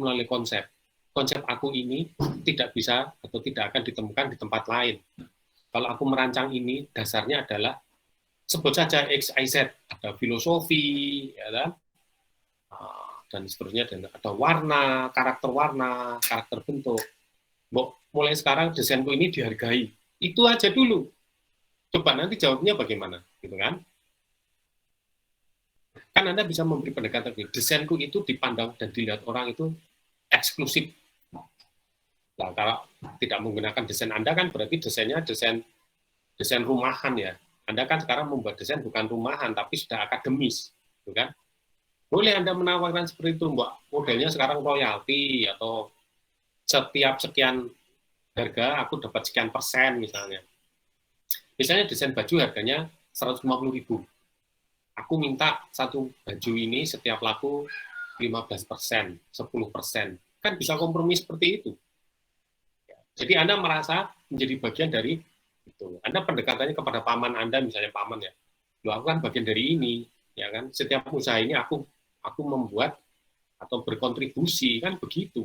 melalui konsep. Konsep aku ini tidak bisa atau tidak akan ditemukan di tempat lain. Kalau aku merancang ini, dasarnya adalah sebut saja X, Y, Z, ada filosofi, ya kan? Dan seterusnya, dan ada warna, karakter bentuk. Mulai sekarang desainku ini dihargai. Itu aja dulu. Coba nanti jawabnya bagaimana, gitu kan? Kan Anda bisa memberi pendekatan, desainku itu dipandang dan dilihat orang itu eksklusif. Nah, kalau tidak menggunakan desain Anda kan berarti desainnya desain rumahan ya. Anda kan sekarang membuat desain bukan rumahan, tapi sudah akademis, gitu kan? Boleh Anda menawarkan seperti itu, Mbak. Modelnya sekarang royalti atau setiap sekian harga aku dapat sekian persen misalnya. Misalnya desain baju harganya 150.000. Aku minta satu baju ini setiap laku 15%, 10%. Kan bisa kompromi seperti itu. Jadi Anda merasa menjadi bagian dari itu. Anda pendekatannya kepada paman Anda, misalnya paman ya. Loh, aku kan bagian dari ini, ya kan? Setiap usaha ini aku membuat atau berkontribusi, kan begitu.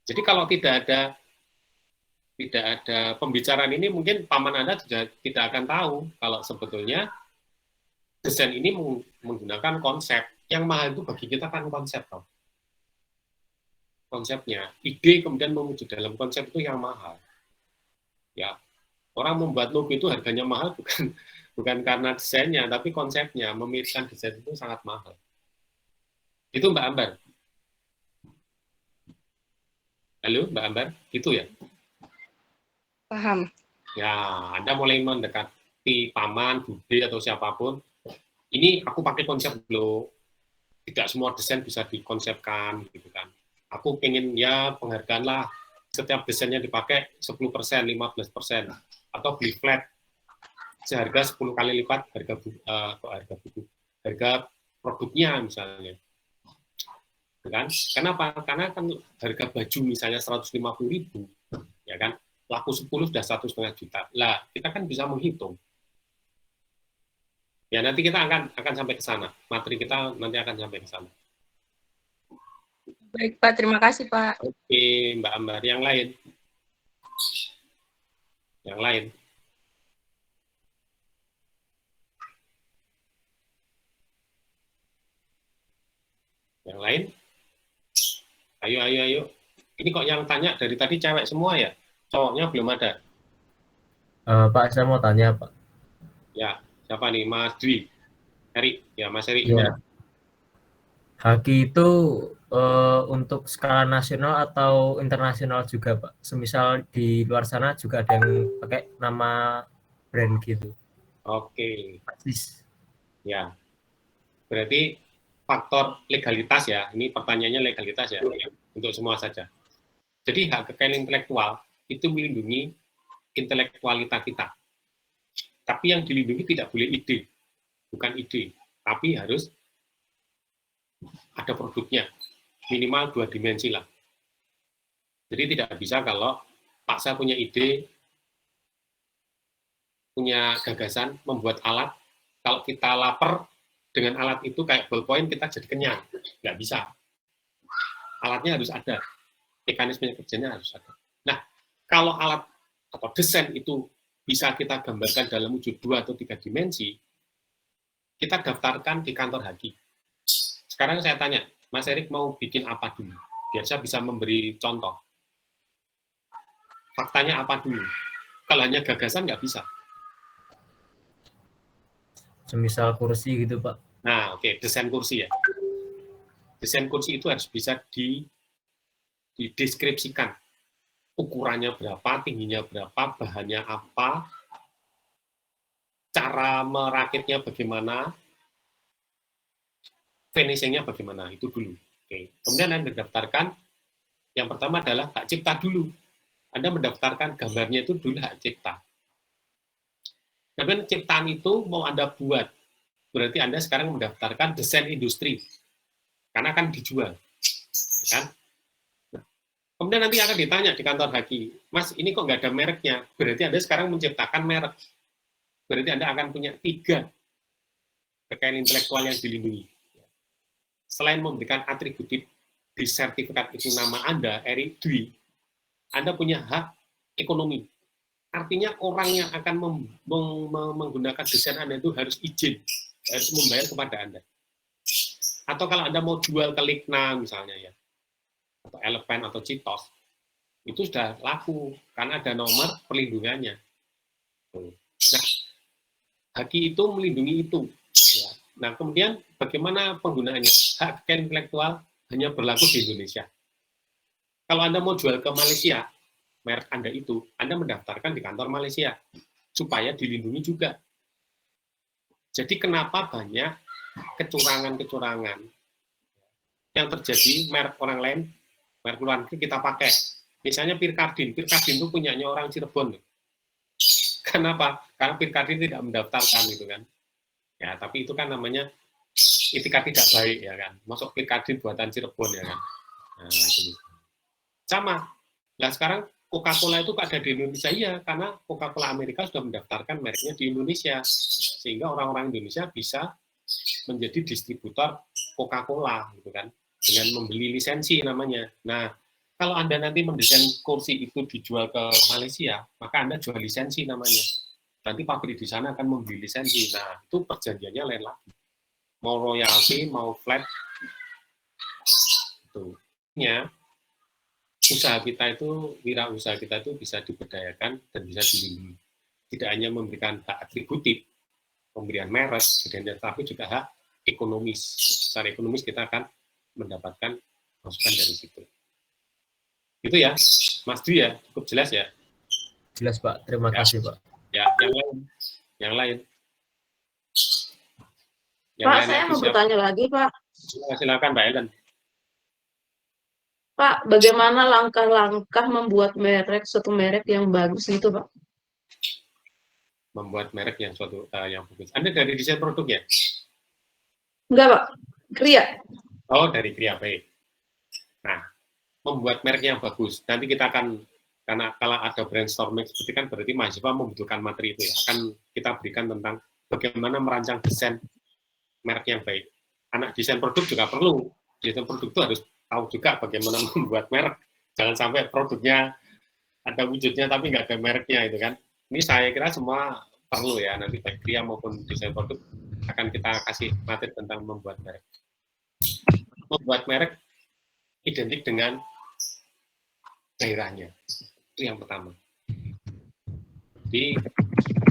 Jadi kalau tidak ada pembicaraan ini, mungkin paman Anda tidak akan tahu kalau sebetulnya desain ini menggunakan konsep. Yang mahal itu bagi kita kan konsep, toh. Konsepnya, ide kemudian mewujud dalam konsep itu yang mahal. Ya, orang membuat logo itu harganya mahal bukan karena desainnya, tapi konsepnya. Memikirkan desain itu sangat mahal. Itu Mbak Ambar. Halo Mbak Ambar, gitu ya? Paham. Ya, Anda mulai mendekati paman, bude atau siapapun. Ini aku pakai konsep loh. Tidak semua desain bisa dikonsepkan, gitu kan. Aku pengen ya penghargaan lah, setiap desainnya dipakai 10%, 15%, atau beli flat seharga 10 kali lipat harga produknya misalnya. Kan? Kenapa? Karena kan harga baju misalnya 150.000, ya kan, laku 10 sudah 1,5 juta. Lah, kita kan bisa menghitung. Ya, nanti kita akan sampai ke sana. Materi kita nanti akan sampai ke sana. Baik, Pak. Terima kasih, Pak. Oke, Mbak Ambar. Yang lain? Yang lain? Yang lain? Ayo. Ini kok yang tanya dari tadi cewek semua ya? Cowoknya belum ada? Pak, saya mau tanya, Pak. Ya, siapa nih? Mas Dwi? Heri? Ya, Mas Heri. Ya. Haki itu untuk skala nasional atau internasional juga, Pak? Semisal di luar sana juga ada yang pakai nama brand gitu. Oke. Persis. Ya. Berarti faktor legalitas ya. Ini pertanyaannya legalitas ya. Untuk semua saja. Jadi hak kekayaan intelektual itu melindungi intelektualitas kita. Tapi yang dilindungi tidak boleh ide. Bukan ide. Tapi harus ada produknya, minimal 2 dimensi lah. Jadi tidak bisa kalau Pak saya punya ide, punya gagasan, membuat alat, kalau kita lapar dengan alat itu kayak ballpoint kita jadi kenyang. Nggak bisa. Alatnya harus ada, mekanisme kerjanya harus ada. Nah, kalau alat atau desain itu bisa kita gambarkan dalam wujud 2 atau 3 dimensi, kita daftarkan di kantor Haki. Sekarang saya tanya, Mas Erik mau bikin apa dulu? Biar saya bisa memberi contoh. Faktanya apa dulu? Kalau hanya gagasan nggak bisa. Semisal kursi gitu, Pak. Nah, oke, desain kursi ya. Desain kursi itu harus bisa dideskripsikan. Ukurannya berapa, tingginya berapa, bahannya apa, cara merakitnya bagaimana, finishing-nya bagaimana, itu dulu. Oke. Kemudian Anda mendaftarkan, yang pertama adalah hak cipta dulu. Anda mendaftarkan gambarnya itu dulu hak cipta. Kemudian ciptaan itu mau Anda buat, berarti Anda sekarang mendaftarkan desain industri, karena akan dijual. Kan? Nah, kemudian nanti akan ditanya di kantor Haki, Mas, ini kok nggak ada mereknya? Berarti Anda sekarang menciptakan merek. Berarti Anda akan punya 3 kekayaan intelektual yang dilindungi. Selain memberikan atributif di sertifikat itu nama Anda, Erik Dwi, Anda punya hak ekonomi. Artinya orang yang akan menggunakan desain Anda itu harus izin, harus membayar kepada Anda. Atau kalau Anda mau jual ke Likna misalnya ya, atau Eleven atau Citos, itu sudah laku karena ada nomor perlindungannya. Nah, Haki itu melindungi itu. Ya. Nah, kemudian bagaimana penggunaannya? Hak kekayaan intelektual hanya berlaku di Indonesia. Kalau Anda mau jual ke Malaysia, merek Anda itu, Anda mendaftarkan di kantor Malaysia supaya dilindungi juga. Jadi kenapa banyak kecurangan-kecurangan yang terjadi merek orang lain, merek luar negeri kita pakai. Misalnya Pirkardin itu punyanya orang Cirebon. Kenapa? Karena Pirkardin tidak mendaftarkan gitu kan. Ya, tapi itu kan namanya itikat tidak baik ya kan. Masuk Pirkardin buatan Cirebon ya kan. Nah, itu. Sama. Nah, sekarang Coca-Cola itu ada di Indonesia ya, karena Coca-Cola Amerika sudah mendaftarkan mereknya di Indonesia. Sehingga orang-orang Indonesia bisa menjadi distributor Coca-Cola gitu kan, dengan membeli lisensi namanya. Nah, kalau Anda nanti mendesain kursi itu dijual ke Malaysia, maka Anda jual lisensi namanya. Nanti pabrik di sana akan membeli lisensi. Nah, itu perjanjiannya lain lagi. Mau royalti, mau flat. Itu. Ya, usaha kita itu, wirausaha kita itu bisa diberdayakan dan bisa dilindungi. Tidak hanya memberikan hak atributif, pemberian merek, tapi juga hak ekonomis. Secara ekonomis kita akan mendapatkan masukan dari situ. Itu ya, Mas Dwi ya, cukup jelas ya? Jelas Pak, terima kasih Pak. Ya, yang lain. Pak, saya mau bertanya lagi Pak. Silakan Mbak Ellen. Pak, bagaimana langkah-langkah membuat suatu merek yang bagus gitu Pak? Membuat merek yang yang bagus. Anda dari desain produk ya? Enggak Pak, Kria. Oh, dari Kria, baik. Nah, membuat merek yang bagus. Nanti kita akan, karena kalau ada brainstorming seperti kan berarti mahasiswa membutuhkan materi itu ya. Akan kita berikan tentang bagaimana merancang desain merek yang baik. Anak desain produk juga perlu. Desain produk itu harus tahu juga bagaimana membuat merek. Jangan sampai produknya ada wujudnya tapi nggak ada mereknya itu kan. Ini saya kira semua perlu ya, nanti baik Kria maupun desain produk akan kita kasih materi tentang membuat merek. Membuat merek identik dengan daerahnya. Itu yang pertama. Jadi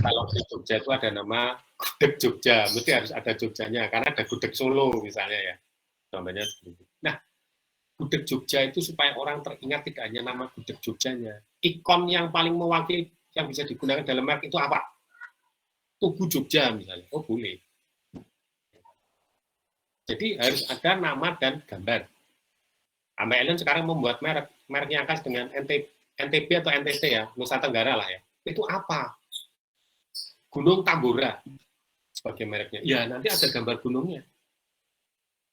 kalau di Jogja itu ada nama gudeg Jogja, mesti harus ada Jogjanya, karena ada gudeg Solo misalnya ya. Contohnya seperti itu. Nah, gudeg Jogja itu supaya orang teringat tidak hanya nama gudeg Jogjanya. Ikon yang paling mewakili yang bisa digunakan dalam merek itu apa? Tugu Jogja misalnya. Oh, boleh. Jadi harus ada nama dan gambar. Mbak Ellen sekarang membuat mereknya khas dengan NTB atau NTT ya, Nusa Tenggara lah ya. Itu apa? Gunung Tambora sebagai mereknya. Ya, nanti ada gambar gunungnya.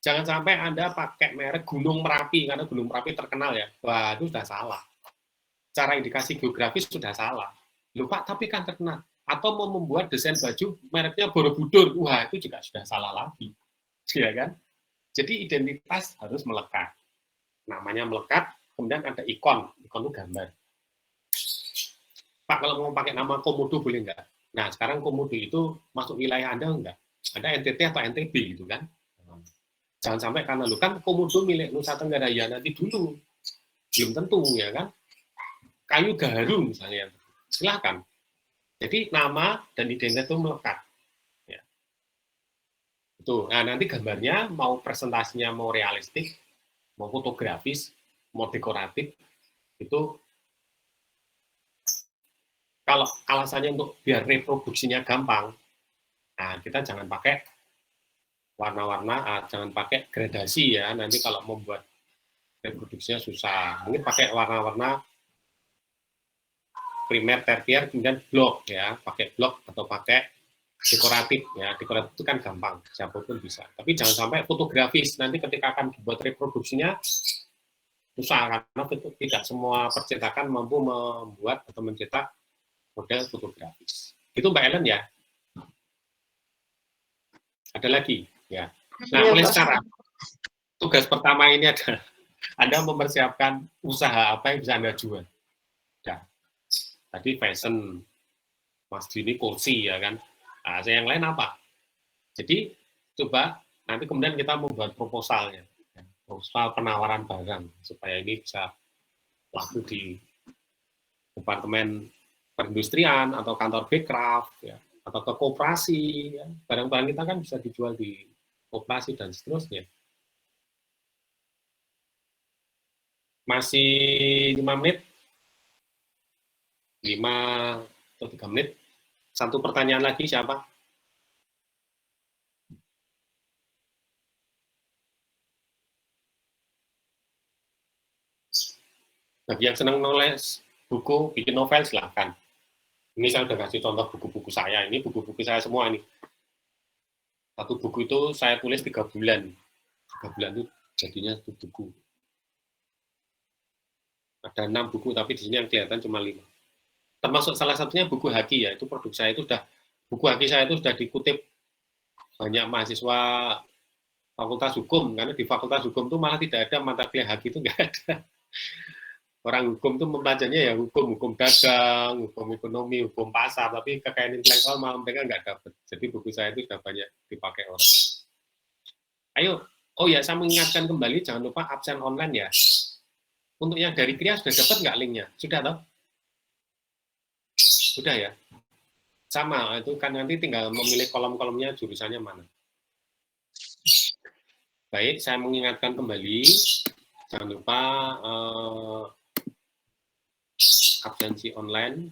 Jangan sampai Anda pakai merek Gunung Merapi, karena Gunung Merapi terkenal ya. Wah, itu sudah salah. Cara indikasi geografis sudah salah. Loh Pak, tapi kan terkenal. Atau mau membuat desain baju mereknya Borobudur. Wah, itu juga sudah salah lagi. Ya kan? Jadi identitas harus melekat. Namanya melekat, kemudian ada ikon. Ikon itu gambar. Pak, kalau mau pakai nama Komodo boleh nggak? Nah, sekarang Komodo itu masuk wilayah Anda enggak? Ada NTT atau NTB gitu kan? Jangan sampai karena lu kan Komodo milik Nusa Tenggara ya nanti dulu. Belum tentu ya kan? Kayu Gaharu misalnya. Silakan. Jadi nama dan identitas itu melekat. Ya. Itu. Nah, nanti gambarnya mau presentasinya mau realistik, mau fotografis, mau dekoratif, itu kalau alasannya untuk biar reproduksinya gampang, nah kita jangan pakai warna-warna, jangan pakai gradasi ya, nanti kalau membuat reproduksinya susah. Mungkin pakai warna-warna primer, tertier, kemudian blok ya, pakai blok atau pakai dekoratif ya, dekoratif itu kan gampang, siapapun bisa. Tapi jangan sampai fotografis, nanti ketika akan dibuat reproduksinya susah, karena tidak semua percetakan mampu membuat atau mencetak model fotografis. Itu Mbak Ellen ya. Ada lagi ya. Nah, oleh sekarang tugas pertama ini ada Anda mempersiapkan usaha apa yang bisa Anda jual. Ya. Tadi fashion, Mas Dini kursi ya kan. Nah, yang lain apa? Jadi coba nanti kemudian kita membuat proposalnya, proposal penawaran barang supaya ini bisa laku di departemen perindustrian atau kantor Bekraf ya, atau ke koperasi ya. Barang-barang kita kan bisa dijual di koperasi dan seterusnya. Masih 5 menit? 5 atau 3 menit? Satu pertanyaan lagi, siapa? Bagi yang senang nulis buku, bikin novel, silahkan. Ini saya udah kasih contoh buku-buku saya. Ini buku-buku saya semua ini. Satu buku itu saya tulis 3 bulan. 3 bulan itu jadinya 1 buku. Ada 6 buku, tapi di sini yang kelihatan cuma 5. Termasuk salah satunya buku Haki ya, itu produk saya itu sudah, buku Haki saya itu sudah dikutip banyak mahasiswa Fakultas Hukum, karena di Fakultas Hukum itu malah tidak ada mata kuliah Haki, itu nggak ada. Orang hukum itu membacanya ya hukum dagang, hukum ekonomi, hukum pasar, tapi kekayaan intelektual malah mereka nggak dapat. Jadi buku saya itu sudah banyak dipakai orang. Ayo, oh ya saya mengingatkan kembali, jangan lupa absen online ya. Untuk yang dari Kria sudah dapat nggak linknya? Sudah toh? Sudah ya? Sama, itu kan nanti tinggal memilih kolom-kolomnya jurusannya mana. Baik, saya mengingatkan kembali, jangan lupa absensi online.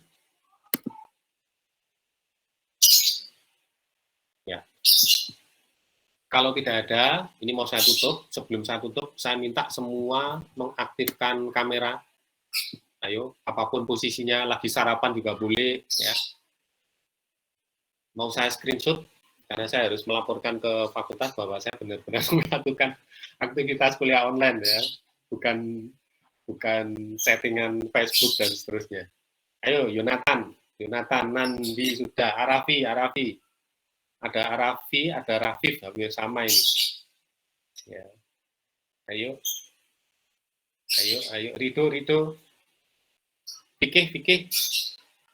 Ya. Kalau tidak ada, ini mau saya tutup. Sebelum saya tutup, saya minta semua mengaktifkan kamera. Ayo, apapun posisinya, lagi sarapan juga boleh. Ya. Mau saya screenshot, karena saya harus melaporkan ke fakultas bahwa saya benar-benar melakukan aktivitas kuliah online, ya, bukan settingan Facebook dan seterusnya. Ayo, Yonatan, Nandi sudah, Arafi. Ada Arafi, ada Rafif, hampir sama ini. Ya. Ayo, Rido. Fikih.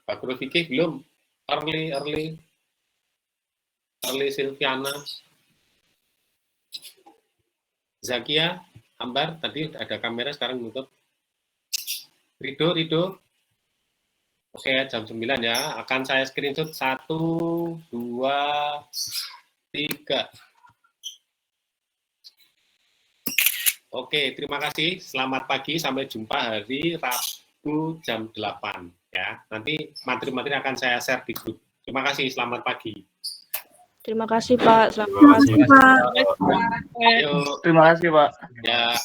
Bakro Fikih belum. Early Silviana. Zakia, Ambar, tadi ada kamera, sekarang nutup. Rido. Oke, jam 9 ya. Akan saya screenshot 1, 2, 3. Oke, terima kasih. Selamat pagi. Sampai jumpa hari Rabu jam 8. Ya. Nanti materi-materi akan saya share di grup. Terima kasih. Selamat pagi. Terima kasih, Pak. Selamat Terima kasih, pagi. Pak. Ayo. Terima kasih, Pak. Ya.